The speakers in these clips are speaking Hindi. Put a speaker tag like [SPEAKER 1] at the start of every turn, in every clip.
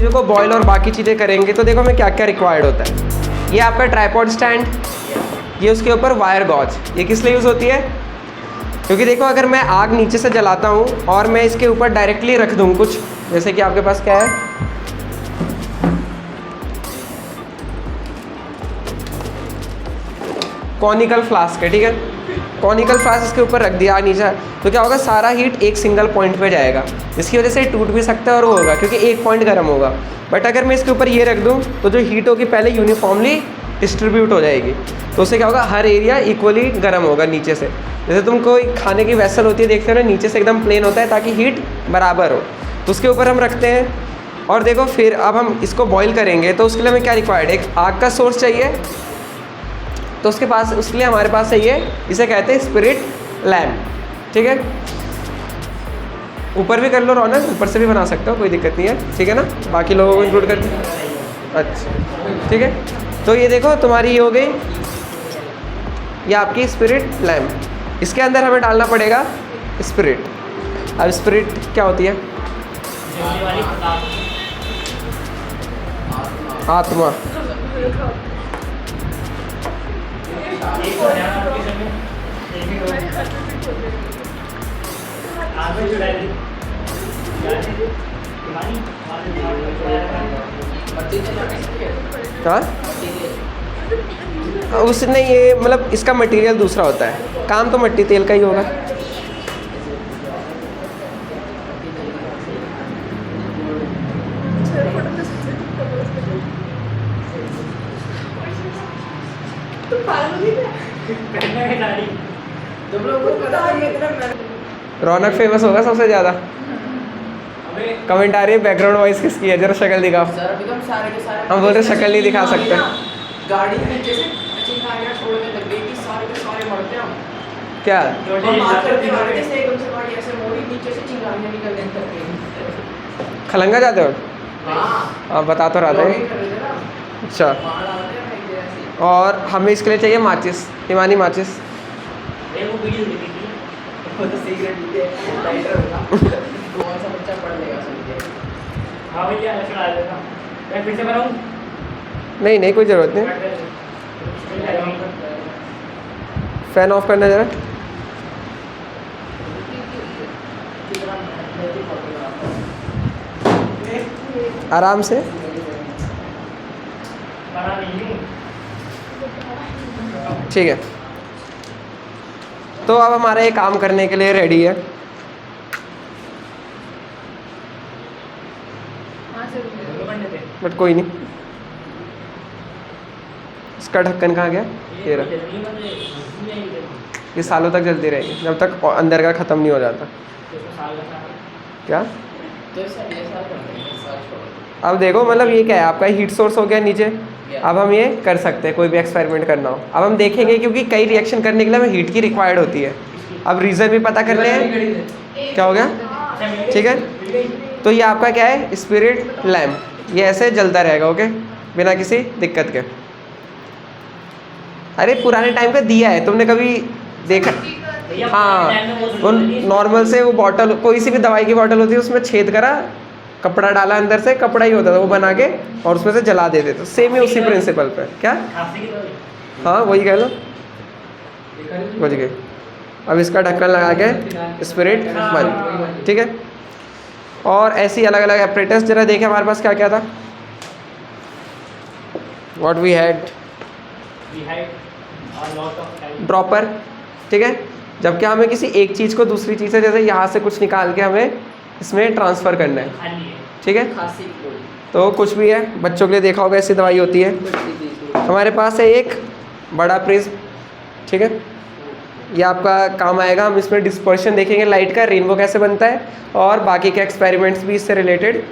[SPEAKER 1] चीज़ों को बॉयल और बाकी चीज़ें करेंगे तो देखो हमें क्या क्या रिक्वायर्ड होता है। ये आपका ट्राइपॉड स्टैंड, ये उसके ऊपर वायर गॉज। ये किस लिए यूज़ होती है? क्योंकि देखो अगर मैं आग नीचे से जलाता हूँ और मैं इसके ऊपर डायरेक्टली रख दूँ कुछ, जैसे कि आपके पास क्या है, कॉनिकल फ्लास्क है, ठीक है, कॉनिकल फ्लास्क इसके ऊपर रख दिया नीचे, तो क्या होगा, सारा हीट एक सिंगल पॉइंट पे जाएगा, जिसकी वजह से टूट भी सकता है और वो होगा क्योंकि एक पॉइंट गर्म होगा। बट अगर मैं इसके ऊपर ये रख दूँ तो जो हीट होगी पहले यूनिफॉर्मली डिस्ट्रीब्यूट हो जाएगी, तो उससे क्या होगा, हर एरिया इक्वली गर्म होगा नीचे से। जैसे तुम कोई खाने की वेसल होती है देखते हो ना, नीचे से एकदम प्लेन होता है ताकि हीट बराबर हो, तो उसके ऊपर हम रखते हैं। और देखो फिर अब हम इसको बॉईल करेंगे तो उसके लिए हमें क्या रिक्वायर्ड है, एक आग का सोर्स चाहिए, तो उसके लिए हमारे पास चाहिए, इसे कहते हैं स्पिरिट लैम्प, ठीक है। ऊपर भी कर लो रौनक, ऊपर से भी बना सकते हो, कोई दिक्कत नहीं है, ठीक है ना, बाकी लोगों को इंक्लूड कर दो। अच्छा ठीक है, तो ये देखो तुम्हारी ये हो गई, ये आपकी स्पिरिट लैम्प। इसके अंदर हमें डालना पड़ेगा स्पिरिट। अब स्पिरिट क्या होती है? आत्मा। हाँ उसने ये मतलब इसका मटेरियल दूसरा होता है, काम तो मट्टी तेल का ही होगा। रौनक फेमस होगा सबसे ज़्यादा। कमेंट आ रही है बैकग्राउंड वॉइस किसकी है, जरा शक्ल दिखाओ। हम बोल रहे शक्ल नहीं दिखा सकते।
[SPEAKER 2] गाड़ी नीचे से छोड़ने लग गई कि सारे के सारे मरते हम
[SPEAKER 1] क्या खलंगा जाते हो? हाँ बता तो रहा था। अच्छा, और हमें इसके लिए चाहिए माचिस, हिमानी माचिस। नहीं नहीं कोई ज़रूरत नहीं, फैन ऑफ करना जरा। आराम से। ठीक है, तो अब हमारा ये काम करने के लिए रेडी है। बट कोई नहीं, इसका ढक्कन कहाँ गया? ये रहा। ये सालों तक जलती रहेगी जब तक अंदर का ख़त्म नहीं हो जाता। क्या? अब देखो मतलब ये क्या है, आपका हीट सोर्स हो गया नीचे। अब हम ये कर सकते हैं, कोई भी एक्सपेरिमेंट करना हो। अब हम देखेंगे क्योंकि कई रिएक्शन करने के लिए हमें हीट की रिक्वायर्ड होती है। अब रीज़न भी पता करने हैं। क्या हो गया? ठीक है, तो ये आपका क्या है, स्पिरिट लैम्प। ये ऐसे जलता रहेगा, ओके, बिना किसी दिक्कत के। अरे पुराने टाइम का दिया है, तुमने कभी देखा? हाँ, वो नॉर्मल से वो बॉटल, कोई सी भी दवाई की बॉटल होती है, उसमें छेद करा, कपड़ा डाला अंदर से, कपड़ा ही होता था वो बना के, और उसमें से जला देते। तो सेम ही उसी प्रिंसिपल पे। क्या? हाँ वही कह लो, बुझ गए। अब इसका ढक्कन लगा के स्पिरिट बंद, ठीक है। और ऐसी अलग अलग एपरेटस जरा देखें हमारे पास क्या क्या था। व्हाट वी हैड ड्रॉपर, ठीक है। जब क्या हमें किसी एक चीज़ को दूसरी चीज़ से, जैसे यहाँ से कुछ निकाल के हमें इसमें ट्रांसफ़र करना है, ठीक है। तो कुछ भी है, बच्चों के लिए देखा होगा ऐसी दवाई होती है। हमारे पास है एक बड़ा प्रिज्म, ठीक है, ये आपका काम आएगा। हम इसमें डिस्पर्शन देखेंगे लाइट का, रेनबो कैसे बनता है, और बाकी के एक्सपेरिमेंट्स भी इससे related,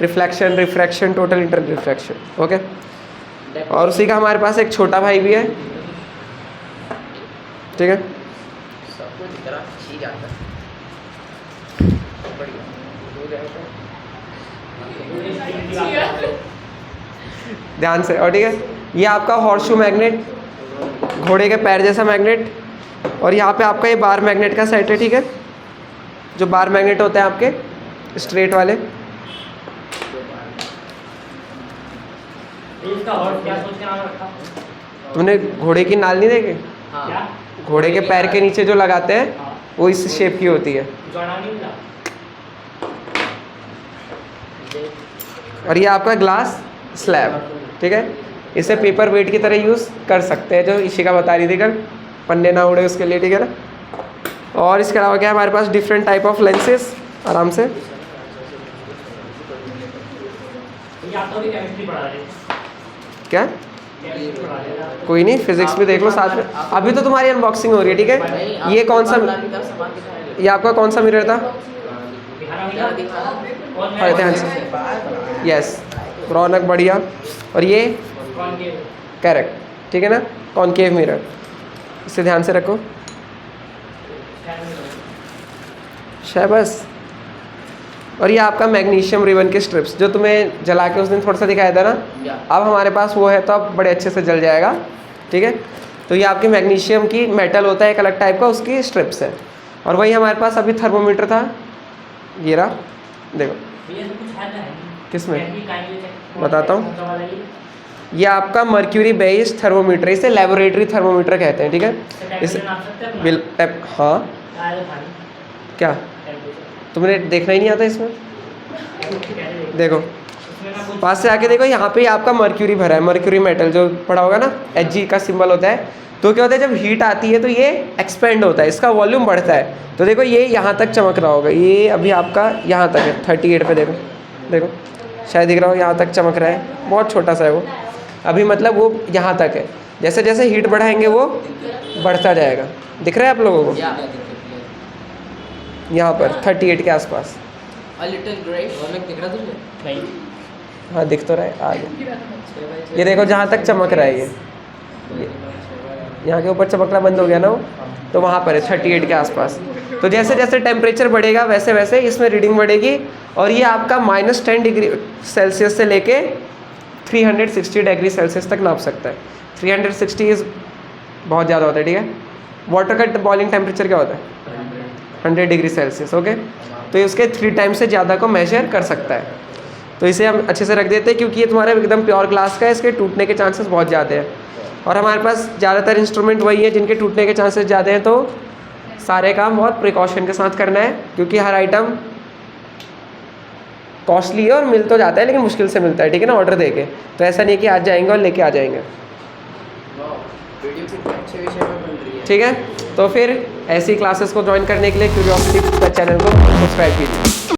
[SPEAKER 1] reflection, refraction, total inter refraction, okay. और उसी का हमारे पास एक छोटा भाई भी है, ठीक है। ध्यान से, और ठीक है, ये आपका हॉर्सशू मैग्नेट, घोड़े के पैर जैसा मैग्नेट, और यहाँ पे आपका ये बार मैग्नेट का सेट है, ठीक है। जो बार मैग्नेट होते हैं आपके स्ट्रेट वाले,
[SPEAKER 3] इसका और क्या सोच के नाम रखा?
[SPEAKER 1] तुमने घोड़े की नाल नहीं देखी?
[SPEAKER 2] हाँ
[SPEAKER 3] क्या?
[SPEAKER 1] घोड़े के पैर के नीचे जो लगाते हैं
[SPEAKER 3] हाँ,
[SPEAKER 1] वो इस शेप की होती है।
[SPEAKER 3] जोड़ा नहीं मिला।
[SPEAKER 1] और ये आपका ग्लास स्लैब, ठीक है। इसे पेपर वेट की तरह यूज़ कर सकते हैं, जो इशिका बता रही थी कल, पन्ने ना उड़े उसके लिए, ठीक है ना। और इसके अलावा क्या है हमारे पास डिफरेंट टाइप ऑफ लेंसेज, आराम से।
[SPEAKER 3] ये आप तो भी केमिस्ट्री पढ़ा रहे हैं।
[SPEAKER 1] क्या?
[SPEAKER 3] केमिस्ट्री पढ़ा रहे हैं।
[SPEAKER 1] कोई नहीं, फिजिक्स भी देख लो साथ में। अभी तो तुम्हारी अनबॉक्सिंग हो रही है, ठीक है। ये कौन सा, ये आपका कौन सा मिरर था?
[SPEAKER 3] दिखाना मिला? कौन
[SPEAKER 1] हाँ, ध्यान से। यस, रौनक बढ़िया। और ये
[SPEAKER 3] कौन के?
[SPEAKER 1] करेक्ट, ठीक है ना, कॉनकेव मिरर। इसे ध्यान से रखो, शाबाश। और ये आपका मैग्नीशियम रिबन के स्ट्रिप्स, जो तुम्हें जला के उस दिन थोड़ा सा दिखाया था ना, अब हमारे पास वो है तो अब बड़े अच्छे से जल जाएगा, ठीक है। तो ये आपके मैग्नीशियम की मेटल होता है एक अलग टाइप का, उसकी स्ट्रिप्स है। और वही हमारे पास अभी थर्मोमीटर था, ये रहा, देखो।
[SPEAKER 3] ये तो कुछ है ना?
[SPEAKER 1] किसमें?
[SPEAKER 3] कैसी काइंड है?
[SPEAKER 1] बताता हूँ।
[SPEAKER 3] कौन सा वाला ये?
[SPEAKER 1] ये आपका मर्क्यूरी बेस्ड थर्मोमीटर, इसे लेबोरेटरी थर्मोमीटर कहते हैं, ठीक है।
[SPEAKER 3] इसका
[SPEAKER 1] इस
[SPEAKER 3] टेम्परेचर नाप सकते हैं अपना?
[SPEAKER 1] बिल हाँ,
[SPEAKER 3] आया था नहीं।
[SPEAKER 1] क्या
[SPEAKER 3] टेम्परेचर
[SPEAKER 1] तुमने देखना ही नहीं आता इसमें?
[SPEAKER 3] कैसे देखो?
[SPEAKER 1] देखो
[SPEAKER 3] इसमें ना कुछ
[SPEAKER 1] पास से आके देखो, यहाँ पे आपका मर्क्यूरी भरा है, मर्क्यूरी मेटल जो पड़ा होगा ना, Hg का सिंबल होता है। तो क्या होता है, जब हीट आती है तो ये एक्सपेंड होता है, इसका वॉल्यूम बढ़ता है। तो देखो ये यहाँ तक चमक रहा होगा, ये अभी आपका यहाँ तक है 38 पे, देखो देखो शायद दिख रहा हो, यहाँ तक चमक रहा है, बहुत छोटा सा है वो अभी, मतलब वो यहाँ तक है। जैसे जैसे हीट बढ़ाएंगे वो बढ़ता जाएगा। दिख रहा है आप लोगों को? यहाँ पर 38 के आसपास।
[SPEAKER 3] नहीं।
[SPEAKER 1] हाँ दिख तो रहा है, आ गया। ये देखो जहाँ तक चमक रहा है, ये यहाँ के ऊपर चमकना बंद हो गया ना वो, तो वहाँ पर है 38 के आसपास। तो जैसे जैसे टेम्परेचर बढ़ेगा वैसे वैसे इसमें रीडिंग बढ़ेगी। और ये आपका -10 डिग्री सेल्सियस से लेके 360 डिग्री सेल्सियस तक नाप सकता है। 360 इज़ बहुत ज़्यादा होता है, ठीक है। वाटर का बॉइलिंग टेम्परेचर क्या होता है? 100 डिग्री सेल्सियस, ओके। तो ये उसके 3 टाइम्स से ज़्यादा को मेजर कर सकता है। तो इसे हम अच्छे से रख देते हैं, क्योंकि ये तुम्हारा एकदम प्योर ग्लास का है, इसके टूटने के चांसेस बहुत ज़्यादा हैं। और हमारे पास ज़्यादातर इंस्ट्रूमेंट वही है जिनके टूटने के चांसेस ज़्यादा हैं। तो सारे काम बहुत प्रिकॉशन के साथ करना है, क्योंकि हर आइटम कॉस्टली है और मिल तो जाता है लेकिन मुश्किल से मिलता है, ठीक है ना, ऑर्डर देके। तो ऐसा नहीं कि आज जाएंगे और लेके आ जाएंगे, ठीक है। तो फिर ऐसी क्लासेस को ज्वाइन करने के लिए क्यूरियोसिटी चैनल को सब्सक्राइब कीजिए।